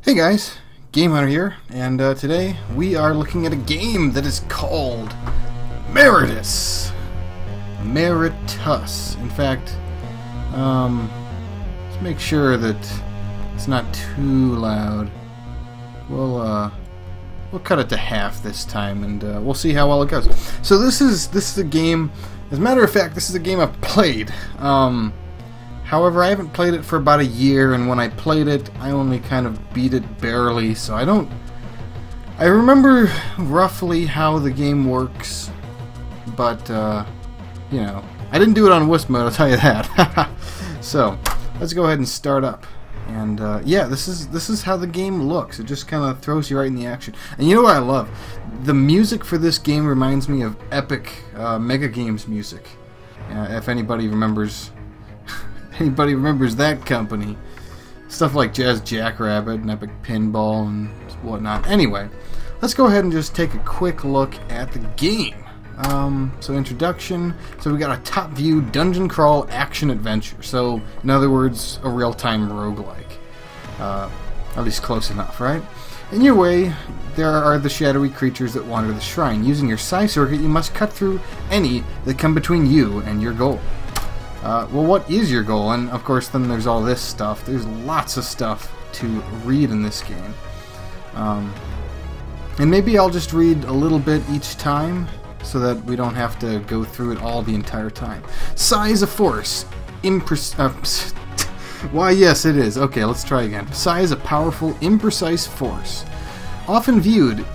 Hey guys, Game Hunter here, and today we are looking at a game that is called Meritous. Meritous. In fact, let's make sure that it's not too loud. We'll cut it to half this time, and we'll see how well it goes. So this is a game. As a matter of fact, this is a game I've played. However, I haven't played it for about a year, and when I played it, I only kind of beat it barely, so I remember roughly how the game works, but, you know, I didn't do it on Wisp mode, I'll tell you that. So, let's go ahead and start up. And, yeah, this is how the game looks. It just kind of throws you right in the action. And you know what I love? The music for this game reminds me of epic Mega Games music. If anybody remembers that company. Stuff like Jazz Jackrabbit and Epic Pinball and whatnot. Anyway, let's go ahead and just take a quick look at the game. So introduction. So we got a top view dungeon crawl action adventure. So in other words, a real-time roguelike. At least close enough, right? In your way, there are the shadowy creatures that wander the shrine. Using your ASCEAI circuit, you must cut through any that come between you and your goal. Well, what is your goal? And, of course, then there's all this stuff. There's lots of stuff to read in this game. And maybe I'll just read a little bit each time so that we don't have to go through it all the entire time. ASCEAI is a force. Why, yes, it is. Okay, let's try again. ASCEAI is a powerful, imprecise force. Often viewed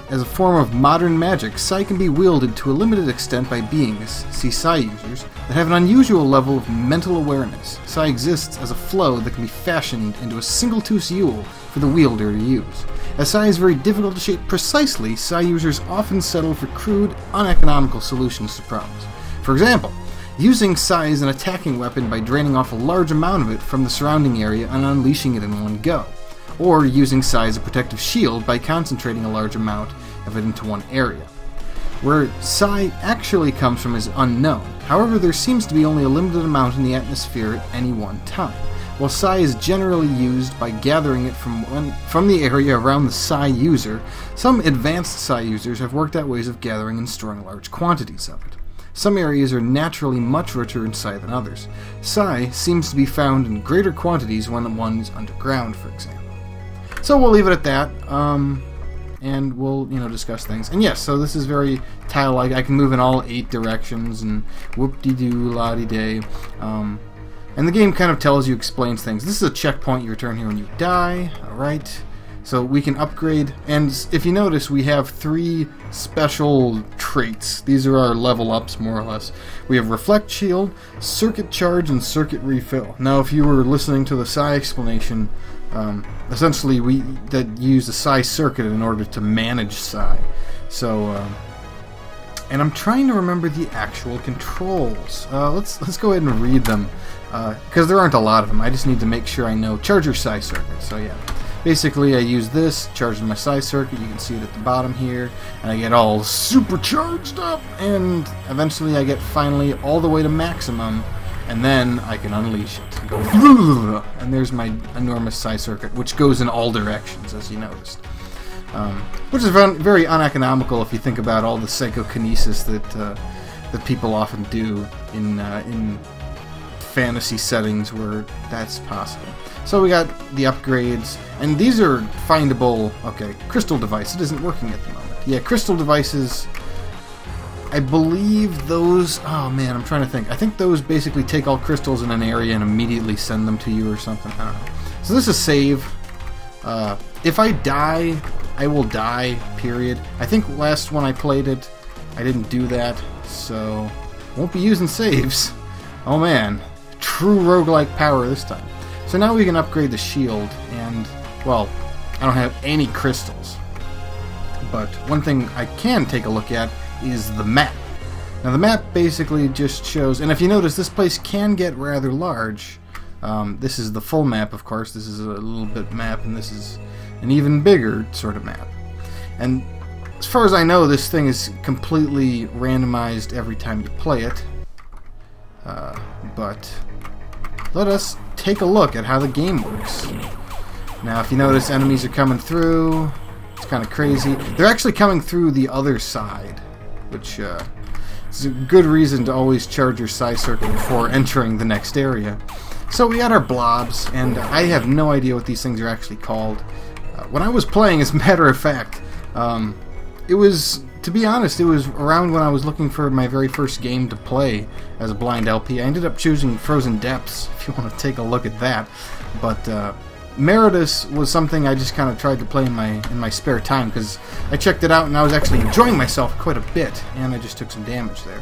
as a form of modern magic, ASCEAI can be wielded to a limited extent by beings, see ASCEAI users, that have an unusual level of mental awareness. ASCEAI exists as a flow that can be fashioned into a single-tooth Yule for the wielder to use. As ASCEAI is very difficult to shape precisely, ASCEAI users often settle for crude, uneconomical solutions to problems. For example, using ASCEAI as an attacking weapon by draining off a large amount of it from the surrounding area and unleashing it in one go. Or using ASCEAI as a protective shield by concentrating a large amount of it into one area. Where ASCEAI actually comes from is unknown. However, there seems to be only a limited amount in the atmosphere at any one time. While ASCEAI is generally used by gathering it from the area around the ASCEAI user, some advanced ASCEAI users have worked out ways of gathering and storing large quantities of it. Some areas are naturally much richer in ASCEAI than others. ASCEAI seems to be found in greater quantities when one is underground, for example. So we'll leave it at that, and we'll, discuss things. And yes, so this is very tile-like. I can move in all 8 directions, and whoop-de-doo, la-de-day. And the game kind of tells you, explains things. This is a checkpoint. You return here when you die, alright? So we can upgrade, and if you notice, we have 3 special traits. These are our level ups, more or less. We have Reflect Shield, Circuit Charge, and Circuit Refill. Now, if you were listening to the ASCEAI explanation, essentially we use the ASCEAI circuit in order to manage ASCEAI. So, and I'm trying to remember the actual controls. Let's go ahead and read them, because there aren't a lot of them. I just need to make sure I know. Charge your ASCEAI circuit. So yeah. Basically, I use this, charging my ASCEAI circuit. You can see it at the bottom here, and I get all supercharged up, and eventually I get finally all the way to maximum, and then I can unleash it. Go, and there's my enormous ASCEAI circuit, which goes in all directions, as you noticed. Which is very uneconomical if you think about all the psychokinesis that people often do in fantasy settings where that's possible. So we got the upgrades, and these are findable. Okay, crystal device. It isn't working at the moment. Yeah, crystal devices. I believe those. Oh man, I'm trying to think. I think those basically take all crystals in an area and immediately send them to you or something. I don't know. So this is save. If I die, I will die. Period. I think last when I played it, I didn't do that, so won't be using saves. Oh man, true roguelike power this time. So now we can upgrade the shield, and, well, I don't have any crystals. But one thing I can take a look at is the map. Now the map basically just shows, and if you notice, this place can get rather large. This is the full map, of course. This is a little bit map, and this is an even bigger sort of map. And as far as I know, this thing is completely randomized every time you play it. But let us take a look at how the game works. Now, if you notice, enemies are coming through. It's kind of crazy. They're actually coming through the other side, which is a good reason to always charge your psi circuit before entering the next area. So we got our blobs, and I have no idea what these things are actually called. When I was playing, as a matter of fact, it was, to be honest, it was around when I was looking for my very first game to play as a blind LP. I ended up choosing Frozen Depths, if you want to take a look at that. But Meritous was something I just kind of tried to play in my spare time, because I checked it out and I was actually enjoying myself quite a bit, and I just took some damage there.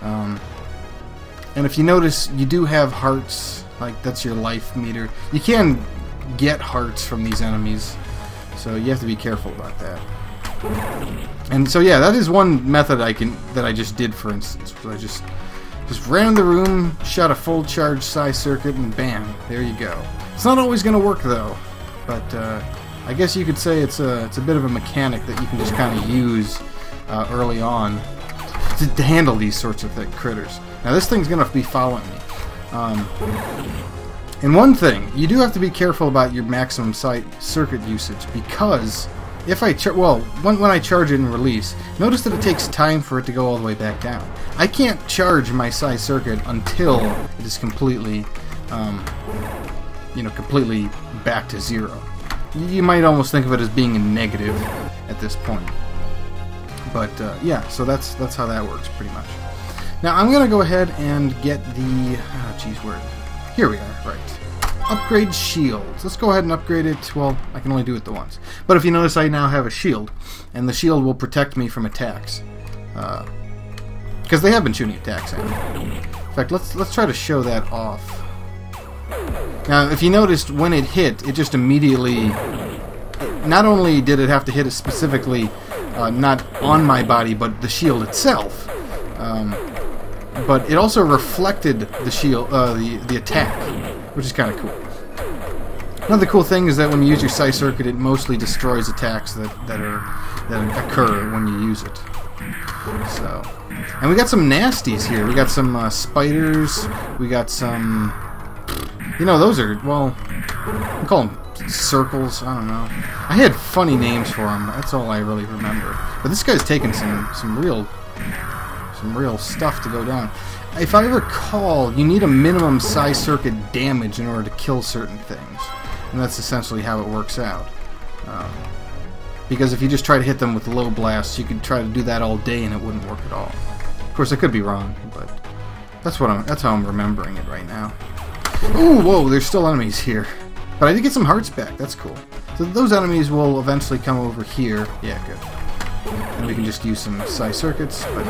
And if you notice, you do have hearts, like that's your life meter. You can get hearts from these enemies, so you have to be careful about that. And so yeah, that is one method that I just did, for instance. I just ran the room, shot a full charge psi circuit, and bam, there you go. It's not always going to work though, but I guess you could say it's a bit of a mechanic that you can just kind of use early on to handle these sorts of critters. Now this thing's going to be following me. And one thing, you do have to be careful about your maximum psi circuit usage, because if I when I charge it and release, notice that it takes time for it to go all the way back down. I can't charge my psi circuit until it is completely, completely back to zero. You might almost think of it as being a negative at this point. But yeah, so that's how that works pretty much. Now I'm gonna go ahead and get the here we are, right. Upgrade shields. Let's go ahead and upgrade it. Well, I can only do it the once. But if you notice, I now have a shield, and the shield will protect me from attacks. Because they have been shooting attacks at me. In fact, let's try to show that off. Now, if you noticed, when it hit, it just immediately... Not only did it have to hit it specifically, not on my body, but the shield itself. But it also reflected the shield, the attack, which is kind of cool. Another cool thing is that when you use your psi circuit, it mostly destroys attacks that occur when you use it. So, and we got some nasties here. We got some spiders. We got some, those are, well, we call them circles. I don't know. I had funny names for them. That's all I really remember. But this guy's taking some real stuff to go down. If I recall, you need a minimum psi circuit damage in order to kill certain things, and that's essentially how it works out. Because if you just try to hit them with low blasts, you could try to do that all day and it wouldn't work at all. Of course, I could be wrong, but that's how I'm remembering it right now. Ooh, whoa! There's still enemies here, but I did get some hearts back. That's cool. So those enemies will eventually come over here. Yeah, good. And we can just use some psi circuits, but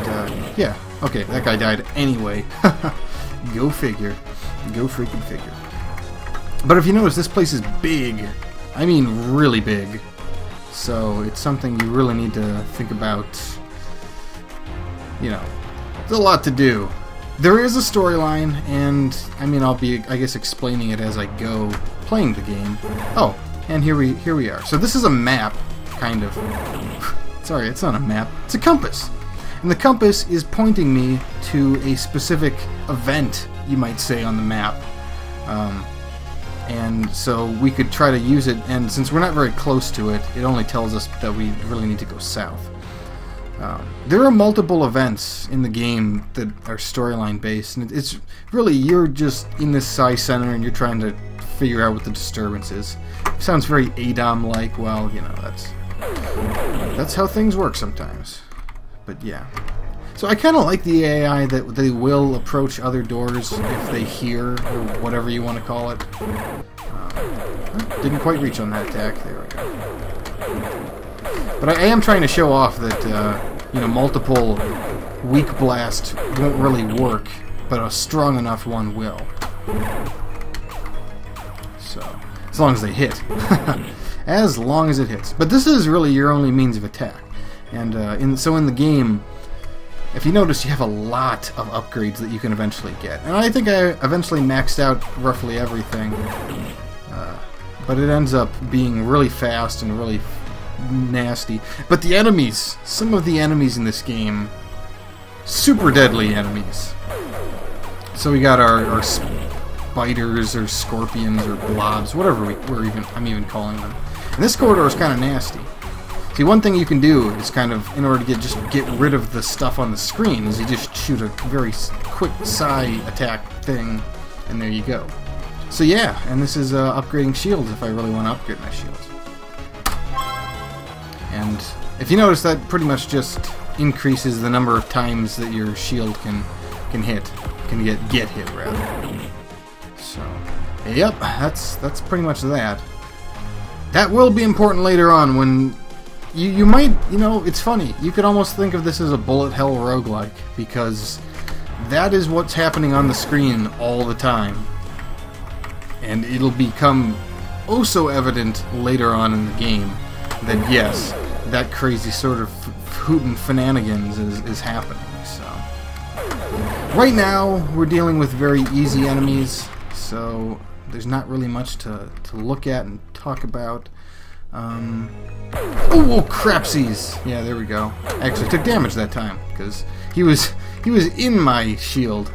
yeah. Okay, that guy died anyway. Go figure. Go freaking figure. But if you notice, this place is big. I mean really big. So it's something you really need to think about. There's a lot to do. There is a storyline, and I mean I'll be, I guess, explaining it as I go playing the game. Oh, and here we are. So this is a map, kind of. Sorry, it's not a map. It's a compass. And the compass is pointing me to a specific event, you might say, on the map. And so we could try to use it, and since we're not very close to it, it only tells us that we really need to go south. There are multiple events in the game that are storyline based, and it's really, you're just in this psi center and you're trying to figure out what the disturbance is. It sounds very ADOM-like. Well, that's how things work sometimes. But yeah. So I kind of like the AI that they will approach other doors if they hear, or whatever you want to call it. Didn't quite reach on that attack. There we go. But I am trying to show off that multiple weak blast won't really work, but a strong enough one will. So as long as they hit. As long as it hits. But this is really your only means of attack. And so in the game, if you notice, you have a lot of upgrades that you can eventually get. And I think I eventually maxed out roughly everything. But it ends up being really fast and really nasty. But the enemies, some of the enemies in this game, super deadly enemies. So we got our spiders or scorpions or blobs, whatever I'm even calling them. And this corridor is kind of nasty. See, one thing you can do is kind of, in order to get rid of the stuff on the screen, is you just shoot a very quick psi attack thing, and there you go. So yeah, and this is upgrading shields if I really want to upgrade my shields. And if you notice, that pretty much just increases the number of times that your shield can get hit rather. So, yep, that's pretty much that. That will be important later on when you might, it's funny. You could almost think of this as a bullet hell roguelike, because that is what's happening on the screen all the time. And it'll become oh so evident later on in the game that yes, that crazy sort of hootin' shenanigans is happening. So right now we're dealing with very easy enemies, so there's not really much to look at and talk about. Oh, crapsies! Yeah, there we go. Actually took damage that time because he was in my shield.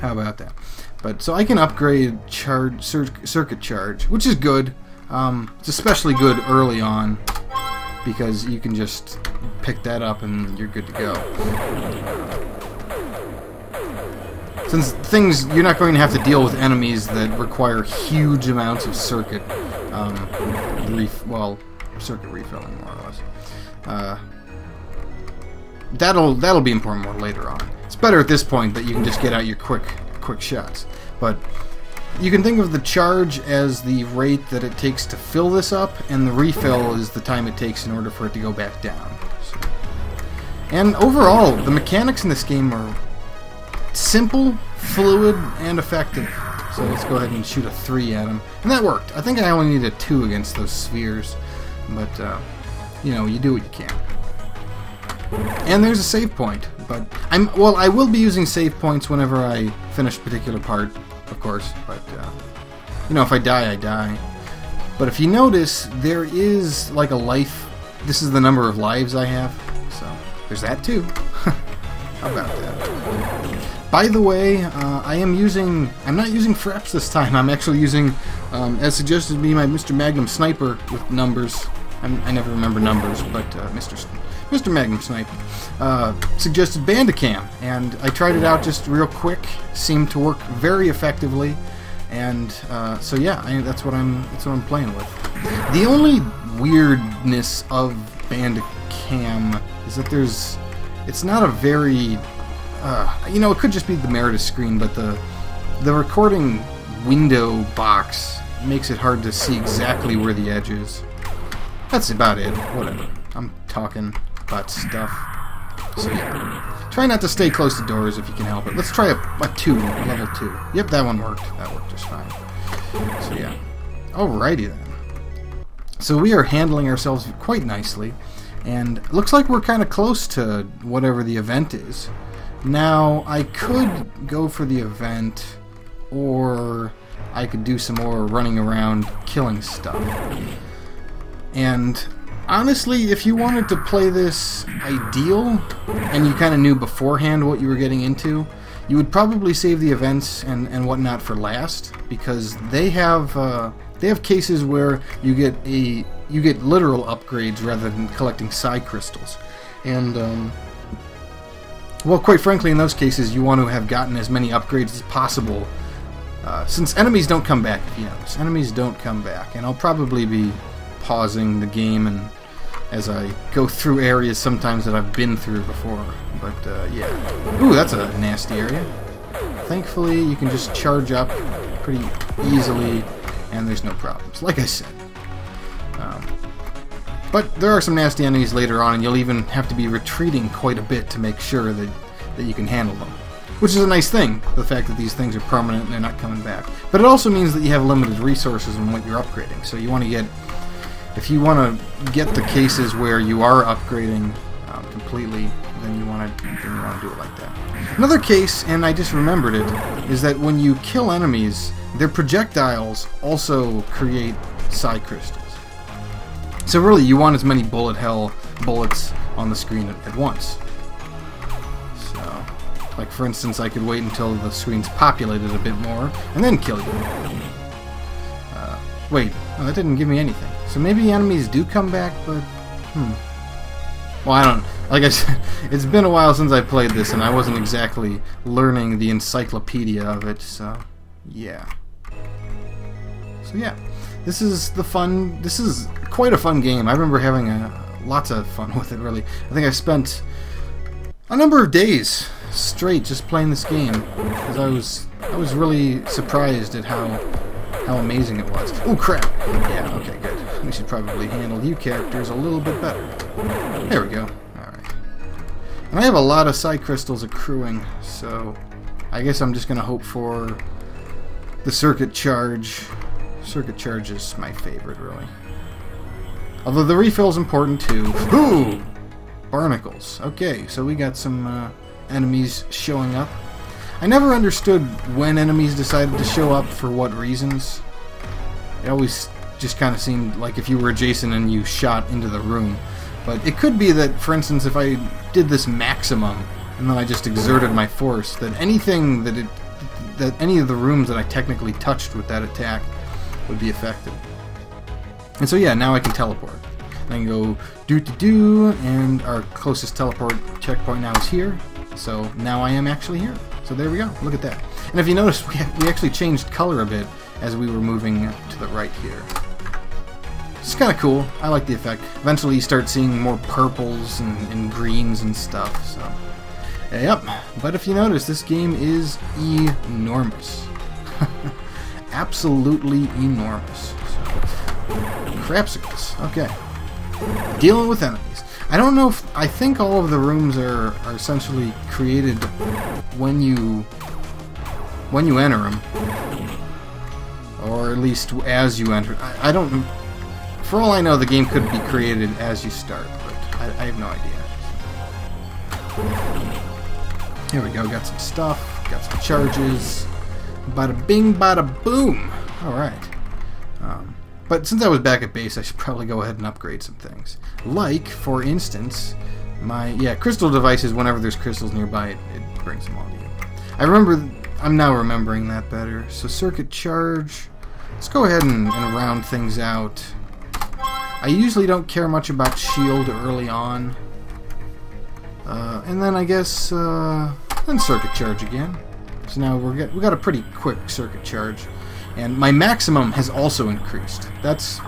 How about that? But so I can upgrade circuit charge, which is good. It's especially good early on because you can just pick that up and you're good to go. Since you're not going to have to deal with enemies that require huge amounts of circuit, circuit refilling more or less. That'll be important more later on. It's better at this point that you can just get out your quick shots. But you can think of the charge as the rate that it takes to fill this up, and the refill is the time it takes in order for it to go back down. So. And overall, the mechanics in this game are simple, fluid, and effective. So let's go ahead and shoot a 3 at him. And that worked. I think I only need a 2 against those spheres. But, you do what you can. And there's a save point. But I will be using save points whenever I finish a particular part, of course. But, if I die, I die. But if you notice, there is like a life. This is the number of lives I have. So there's that too. How about that? By the way, I'm not using fraps this time. I'm actually using, as suggested to me, my Mr. Magnum Sniper with numbers. I never remember numbers, but Mr. Magnum Sniper suggested Bandicam, and I tried it out just real quick. Seemed to work very effectively, and so yeah, that's what I'm playing with. The only weirdness of Bandicam is that it's not a very it could just be the Meritous screen, but the recording window box makes it hard to see exactly where the edge is. That's about it. Whatever. I'm talking about stuff. So yeah. Try not to stay close to doors if you can help it. Let's try a 2, level 2. Yep, that one worked. That worked just fine. So yeah. Alrighty then. So we are handling ourselves quite nicely, and it looks like we're kind of close to whatever the event is. Now, I could go for the event, or I could do some more running around killing stuff. And honestly, if you wanted to play this ideal, and you kind of knew beforehand what you were getting into, you would probably save the events and whatnot for last, because they have cases where you get literal upgrades rather than collecting psi crystals. And well, quite frankly, in those cases, you want to have gotten as many upgrades as possible, since enemies don't come back, if you notice. Enemies don't come back, and I'll probably be pausing the game and as I go through areas sometimes that I've been through before. But, yeah. Ooh, that's a nasty area. Thankfully, you can just charge up pretty easily, and there's no problems, like I said. But there are some nasty enemies later on, and you'll even have to be retreating quite a bit to make sure that you can handle them. Which is a nice thing, the fact that these things are permanent and they're not coming back. But it also means that you have limited resources in what you're upgrading. So you want to get... If you want to get the cases where you are upgrading completely, then you want to do it like that. Another case, and I just remembered it, is that when you kill enemies, their projectiles also create psi crystals. So really, you want as many bullet hell bullets on the screen at once. So, Like, for instance, I could wait until the screen's populated a bit more, and then kill you. Wait, oh, that didn't give me anything. So maybe the enemies do come back, but... Well, I don't... Like I said, it's been a while since I played this, and I wasn't exactly learning the encyclopedia of it, so... Yeah. So yeah. This is the fun... This is quite a fun game. I remember having lots of fun with it, really. I think I spent a number of days straight just playing this game, because I was really surprised at how amazing it was. Oh crap! Yeah, okay, good. We should probably handle you characters a little bit better. There we go. Alright. And I have a lot of psi crystals accruing, so I guess I'm just gonna hope for the circuit charge. Circuit charge is my favorite, really. Although the refill's important too. Ooh! Barnacles. Okay, so we got some enemies showing up. I never understood when enemies decided to show up for what reasons. It always just kind of seemed like if you were Jason and you shot into the room. But it could be that, for instance, if I did this maximum and then I just exerted my force, that anything that any of the rooms that I technically touched with that attack would be affected. And so yeah, now I can teleport. I can go do-do-do, and our closest teleport checkpoint now is here. So now I am actually here. So there we go. Look at that. And if you notice, we actually changed color a bit as we were moving to the right here. It's kind of cool. I like the effect. Eventually you start seeing more purples and greens and stuff. So, yep. But if you notice, this game is enormous. Absolutely enormous. So, crapsicles. Okay. Dealing with enemies. I don't know if... I think all of the rooms are essentially created when you enter them. Or at least as you enter. I don't... For all I know, the game could be created as you start, but I have no idea. Here we go. Got some stuff. Got some charges. Bada bing, bada boom. Alright. But since I was back at base, I should probably go ahead and upgrade some things. Like, for instance, my... Yeah, crystal devices, whenever there's crystals nearby, it brings them all to you. I'm now remembering that better. So circuit charge. Let's go ahead and round things out. I usually don't care much about shield early on. And then I guess, then circuit charge again. So now we got a pretty quick circuit charge. And my maximum has also increased. That's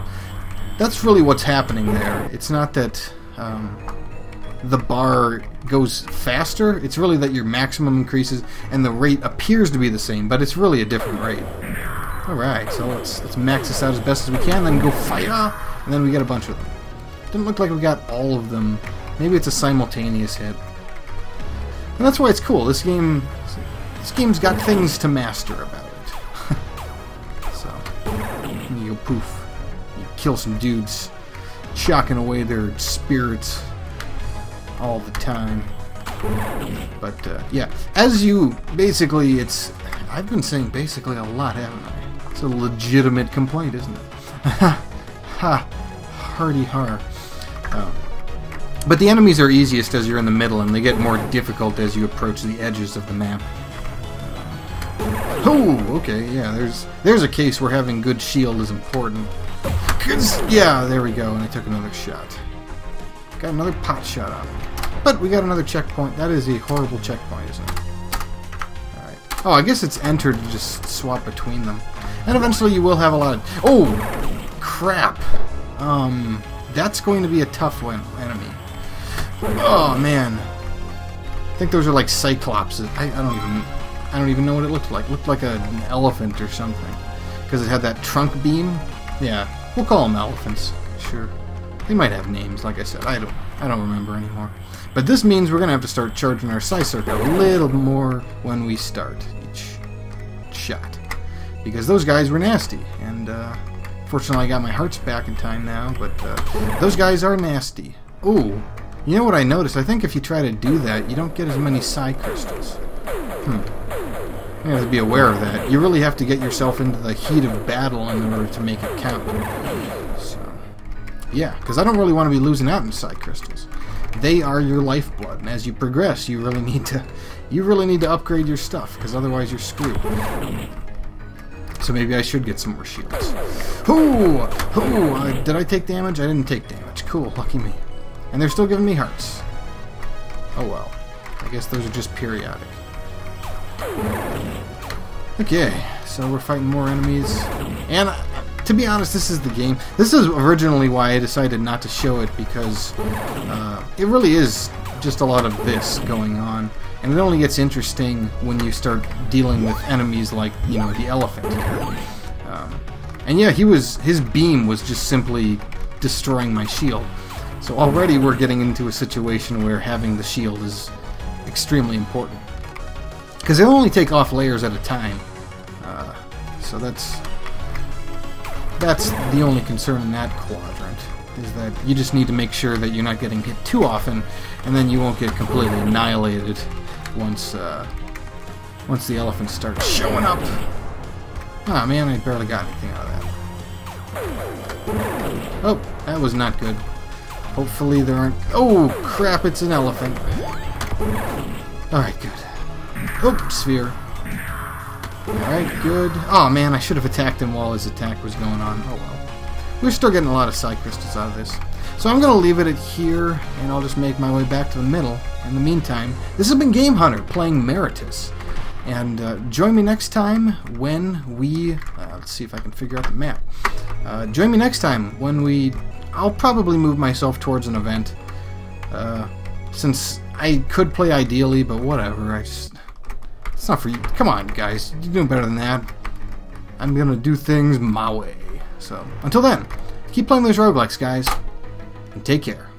really what's happening there. It's not that the bar goes faster. It's really that your maximum increases and the rate appears to be the same, but it's really a different rate. Alright, so let's max this out as best as we can, then go fire, and then we get a bunch of them. Didn't look like we got all of them. Maybe it's a simultaneous hit. And that's why it's cool. This game's got things to master about it. You go poof. You kill some dudes, chocking away their spirits all the time. But yeah, as you basically, I've been saying basically a lot, haven't I? It's a legitimate complaint, isn't it? Ha, hardy har. But the enemies are easiest as you're in the middle, and they get more difficult as you approach the edges of the map. Oh, okay, yeah, there's a case where having good shield is important. 'Cause, yeah, there we go, and I took another shot. Got another pot shot on me. But we got another checkpoint. That is a horrible checkpoint, isn't it? Alright. Oh, I guess it's enter to just swap between them. And eventually you will have a lot of... Oh! Crap! That's going to be a tough one, enemy. Oh, man. I think those are like Cyclopses. I don't even know what it looked like. It looked like an elephant or something. Because it had that trunk beam. Yeah, we'll call them elephants. Sure. They might have names, like I said. I don't remember anymore. But this means we're going to have to start charging our psi circuit a little more when we start each shot. Because those guys were nasty. And fortunately I got my hearts back in time now. But those guys are nasty. Ooh. You know what I noticed? I think if you try to do that, you don't get as many psi crystals. You have to be aware of that. You really have to get yourself into the heat of battle in order to make it count. So, Yeah, because I don't really want to be losing out on psi crystals. They are your lifeblood, and as you progress, you really need to upgrade your stuff, because otherwise you're screwed. So maybe I should get some more shields. Ooh! Ooh! Did I take damage? I didn't take damage. Cool, lucky me. And they're still giving me hearts. Oh well. I guess those are just periodic. Okay, so we're fighting more enemies. And to be honest, this is the game. This is originally why I decided not to show it, because it really is just a lot of this going on. And it only gets interesting when you start dealing with enemies like, you know, the elephant here. And yeah, his beam was just simply destroying my shield. So already we're getting into a situation where having the shield is extremely important. Because they only take off layers at a time. So that's the only concern in that quadrant, is that you just need to make sure that you're not getting hit too often, and then you won't get completely annihilated once the elephants start showing up. Ah, man, I barely got anything out of that. Oh, that was not good. Hopefully there aren't... Oh, crap, it's an elephant. Alright, good. Oh, sphere. Alright, good. Oh, man, I should have attacked him while his attack was going on. Oh, well. We're still getting a lot of psi crystals out of this. So I'm going to leave it at here, and I'll just make my way back to the middle. In the meantime, this has been Game Hunter playing Meritous. And join me next time when we... let's see if I can figure out the map. Join me next time when we... I'll probably move myself towards an event. Since I could play ideally, but whatever. It's not for you. Come on, guys. You're doing better than that. I'm going to do things my way. So, until then, keep playing those roguelikes, guys. And take care.